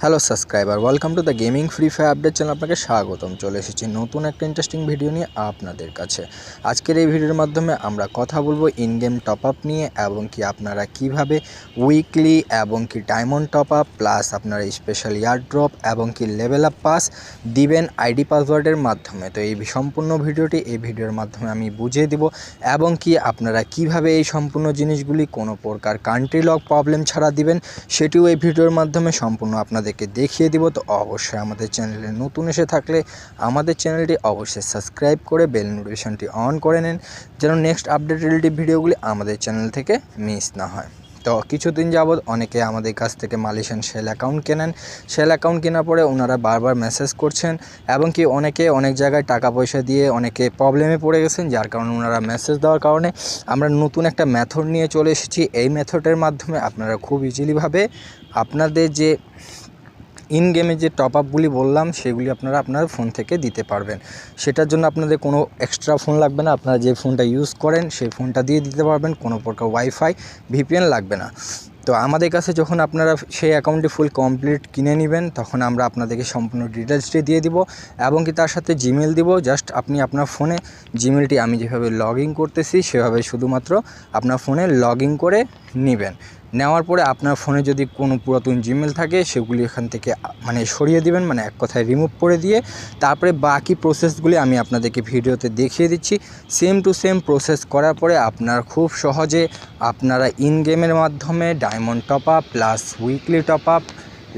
Hello subscriber, welcome to the gaming free fire update channel. আপনাকে স্বাগতম। চলে এসেছি নতুন একটা ইন্টারেস্টিং ভিডিও নিয়ে আপনাদের কাছে। আজকের এই ভিডিওর মাধ্যমে আমরা কথা বলবো ইন গেম টপ আপ নিয়ে, এবং কি আপনারা কিভাবে উইকলি এবং কি ডায়মন্ড টপ আপ প্লাস আপনারা স্পেশাল ইয়ার ড্রপ এবং কি লেভেল আপ পাস দিবেন আইডি পাসওয়ার্ডের মাধ্যমে। তো এই সম্পূর্ণ ভিডিওটি এই ভিডিওর মাধ্যমে আমি বুঝিয়ে দিব, এবং কি আপনারা কিভাবে এই সম্পূর্ণ জিনিসগুলি কোনো প্রকার কান্ট্রি লক প্রবলেম ছাড়া দিবেন সেটিও এই ভিডিওর মাধ্যমে সম্পূর্ণ আপনাদেরকে দেখিয়ে দিব। তো অবশ্যই আমাদের চ্যানেলে নতুন এসে থাকলে আমাদের চ্যানেলটি অবশ্যই সাবস্ক্রাইব করে বেল নোটিফিকেশনটি অন করে নেন, যেন নেক্সট আপডেট রিলেটিভ ভিডিওগুলি আমাদের চ্যানেল থেকে মিস না হয়। তো কিছুদিন যাবৎ অনেকে আমাদের কাছ থেকে মালয়েশিয়ান শেল অ্যাকাউন্ট কেনেন। শেল অ্যাকাউন্ট কেনার পরে ওনারা বারবার মেসেজ করছেন, এবং কি অনেকে অনেক জায়গায় টাকা পয়সা দিয়ে অনেকে প্রবলেমে পড়ে গেছেন, যার কারণে ওনারা মেসেজ দেওয়ার কারণে আমরা নতুন একটা মেথড নিয়ে চলে এসেছি। এই মেথডের মাধ্যমে আপনারা খুব ইজিলিভাবে আপনাদের যে ইন গেমে যে টপ আপগুলি বললাম সেগুলি আপনারা আপনার ফোন থেকে দিতে পারবেন। সেটার জন্য আপনাদের কোনো এক্সট্রা ফোন লাগবে না, আপনারা যে ফোনটা ইউজ করেন সেই ফোনটা দিয়ে দিতে পারবেন, কোনো প্রকার ওয়াইফাই ভিপিএন লাগবে না। তো আমাদের কাছে যখন আপনারা সেই অ্যাকাউন্টটি ফুল কমপ্লিট কিনে নেবেন, তখন আমরা আপনাদেরকে সম্পূর্ণ ডিটেলসটি দিয়ে দিব, এবং কি তার সাথে জিমেল দিব। জাস্ট আপনি আপনার ফোনে জিমেলটি আমি যেভাবে লগ ইন করতেছি সেভাবে শুধুমাত্র আপনার ফোনে লগ ইন করে নেবেন। নেওয়ার পরে আপনার ফোনে যদি কোনো পুরাতন জিমেল থাকে সেগুলি এখান থেকে সরিয়ে দিবেন, এক কথায় রিমুভ করে দিয়ে তারপরে বাকি প্রসেসগুলি আমি আপনাদেরকে ভিডিওতে দেখিয়ে দিচ্ছি। সেম টু সেম প্রসেস করার পরে আপনার খুব সহজে আপনারা ইন গেমের মাধ্যমে diamond top up plus weekly top up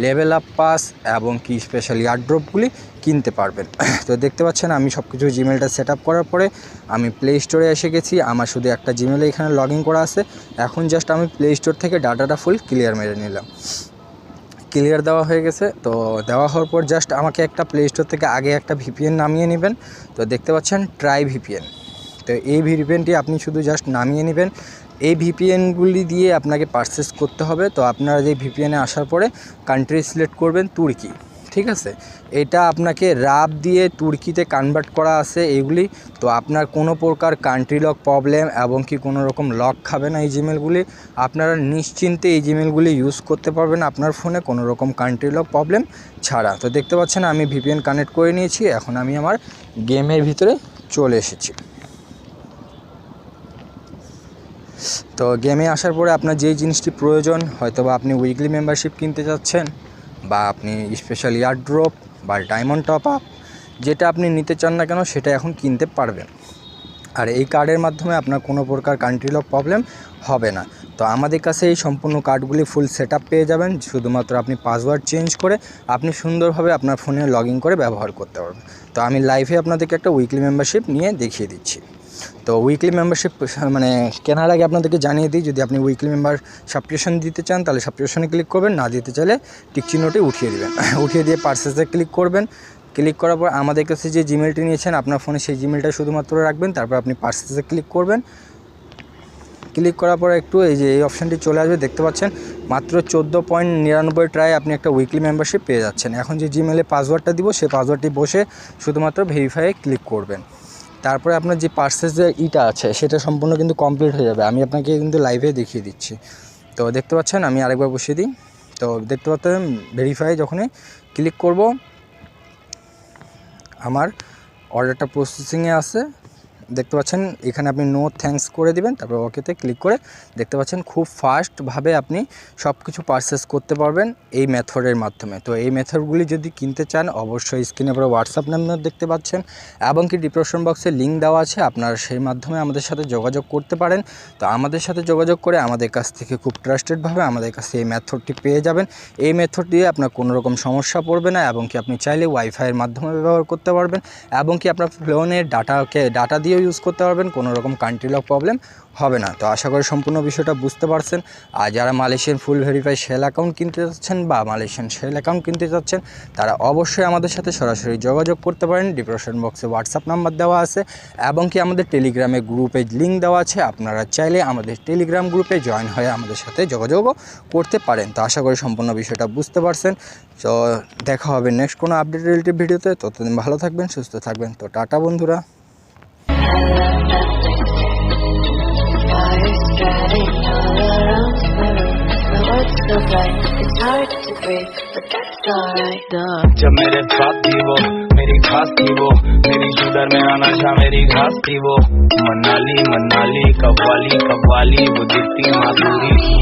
level up pass এবং কি স্পেশাল ইয়ারড্রপগুলি কিনতে পারবেন। তো দেখতে পাচ্ছেন আমি সব কিছু জিমেলটা সেট আপ করার পরে আমি প্লে স্টোরে এসে গেছি। আমার শুধু একটা জিমেলে এখানে লগ ইন করা আছে। এখন জাস্ট আমি প্লে স্টোর থেকে ডাটাটা ফুল ক্লিয়ার মেরে নিলাম। ক্লিয়ার দেওয়া হয়ে গেছে। তো দেওয়া হওয়ার পর জাস্ট আমাকে একটা প্লে স্টোর থেকে আগে একটা ভিপিএন নামিয়ে নেবেন। তো দেখতে পাচ্ছেন ট্রাই ভিপিএন। তো এই ভিপিএনটি আপনি শুধু জাস্ট নামিয়ে নেবেন। এই ভিপিএনগুলি দিয়ে আপনাকে পারচেস করতে হবে। তো আপনারা যে ভিপিএনে আসার পরে কান্ট্রি সিলেক্ট করবেন তুর্কি, ঠিক আছে। এটা আপনাকে রাব দিয়ে তুর্কিতে কনভার্ট করা আছে এইগুলি। তো আপনার কোনো প্রকার কান্ট্রি লক প্রবলেম এবং কি কোনো রকম লক খাবে না এই জিমেলগুলি। আপনারা নিশ্চিন্তে এই জিমেলগুলি ইউজ করতে পারবেন আপনার ফোনে কোনো রকম কান্ট্রি লক প্রবলেম ছাড়া। তো দেখতে পাচ্ছেন আমি ভিপিএন কানেক্ট করে নিয়েছি। এখন আমি আমার গেমের ভিতরে চলে এসেছি। তো গেমে আসার পরে আপনার যেই জিনিসটি প্রয়োজন, হয়তো বা আপনি উইকলি মেম্বারশিপ কিনতে চাচ্ছেন, বা আপনি স্পেশাল ইয়ার ড্রপ বা ডায়মন্ড টপ আপ, যেটা আপনি নিতে চান না কেন সেটা এখন কিনতে পারবেন। আর এই কার্ডের মাধ্যমে আপনার কোনো প্রকার কান্ট্রি লক প্রবলেম হবে না। তো আমাদের কাছে এই সম্পূর্ণ কার্ডগুলি ফুল সেট আপ পেয়ে যাবেন। শুধুমাত্র আপনি পাসওয়ার্ড চেঞ্জ করে আপনি সুন্দরভাবে আপনার ফোনে লগ ইন করে ব্যবহার করতে পারবেন। তো আমি লাইভে আপনাদেরকে একটা উইকলি মেম্বারশিপ নিয়ে দেখিয়ে দিচ্ছি। তো উইকলি মেম্বারশিপ কেনার আগে আপনাদেরকে জানিয়ে দিই, যদি আপনি উইকলি মেম্বার সাবস্ক্রিপশন দিতে চান তাহলে সাবস্ক্রিপশনে ক্লিক করবেন, না দিতে চাইলে টিক চিহ্নটি উঠিয়ে দেবেন। উঠিয়ে দিয়ে পারচেসে ক্লিক করবেন। ক্লিক করার পর আমাদের কাছে যে জিমেলটি নিয়েছেন আপনার ফোনে সেই জিমেলটা শুধুমাত্র রাখবেন। তারপর আপনি পারচেসে ক্লিক করবেন। ক্লিক করার পর একটু এই অপশানটি চলে আসবে। দেখতে পাচ্ছেন মাত্র 14.99 ট্রাই আপনি একটা উইকলি মেম্বারশিপ পেয়ে যাচ্ছেন। এখন যে জিমেলে পাসওয়ার্ডটা দিব সেই পাসওয়ার্ডটি বসে শুধুমাত্র ভেরিফাইয়ে ক্লিক করবেন। তারপরে আপনার যে পারচেসের আছে সেটা সম্পূর্ণ কিন্তু কমপ্লিট হয়ে যাবে। আমি আপনাকে কিন্তু লাইভে দেখিয়ে দিচ্ছি। তো দেখতে পাচ্ছেন আমি আরেকবার বসিয়ে দিই। তো দেখতে পাচ্ছেন ভেরিফাই যখনই ক্লিক করব আমার অর্ডারটা প্রসেসিংয়ে আছে। দেখতে পাচ্ছেন এখানে আপনি নো থ্যাঙ্কস করে দিবেন, তারপর ওকেতে ক্লিক করে দেখতে পাচ্ছেন খুব ফাস্টভাবে আপনি সব কিছু পারচেস করতে পারবেন এই মেথডের মাধ্যমে। তো এই মেথডগুলি যদি কিনতে চান অবশ্যই স্ক্রিনে পরে হোয়াটসঅ্যাপ নাম্বার দেখতে পাচ্ছেন, এবং কি ডিসক্রিপশন বক্সে লিঙ্ক দেওয়া আছে, আপনারা সেই মাধ্যমে আমাদের সাথে যোগাযোগ করতে পারেন। তো আমাদের সাথে যোগাযোগ করে আমাদের কাছ থেকে খুব ট্রাস্টেডভাবে আমাদের কাছে এই মেথডটি পেয়ে যাবেন। এই মেথড দিয়ে আপনার কোনো রকম সমস্যা পড়বে না, এবং কি আপনি চাইলে ওয়াইফাইয়ের মাধ্যমে ব্যবহার করতে পারবেন, এবং কি আপনার ফোনের ডাটা দিয়ে ইউজ করতে পারবেন। কোনো রকম কান্ট্রি লক প্রবলেম হবে না। তো আশা করি সম্পূর্ণ বিষয়টা বুঝতে পারছেন। আর যারা মালয়েশিয়ান ফুল ভেরিফাই শেল অ্যাকাউন্ট কিনতে যাচ্ছেন বা মালয়েশিয়ান শেল অ্যাকাউন্ট কিনতে যাচ্ছেন, তারা অবশ্যই আমাদের সাথে সরাসরি যোগাযোগ করতে পারেন। ডিসক্রিপশন বক্সে হোয়াটসঅ্যাপ নাম্বার দেওয়া আছে, এবং কি আমাদের টেলিগ্রামে গ্রুপে লিঙ্ক দেওয়া আছে। আপনারা চাইলে আমাদের টেলিগ্রাম গ্রুপে জয়েন হয়ে আমাদের সাথে যোগাযোগও করতে পারেন। তো আশা করি সম্পূর্ণ বিষয়টা বুঝতে পারছেন। তো দেখা হবে নেক্সট কোনো আপডেট রিলেটিভ ভিডিওতে। ততদিন ভালো থাকবেন, সুস্থ থাকবেন। তো টাটা বন্ধুরা। Fire spreading all around the room. words so bright, it's hard to breathe, but that's alright. जब मेरे साथ थी वो, मेरी खास थी वो, मेरी शुगर मेरा नशा मेरी घास थी वो. मनाली मनाली कव्वाली कव्वाली वो दिखती माधुरी.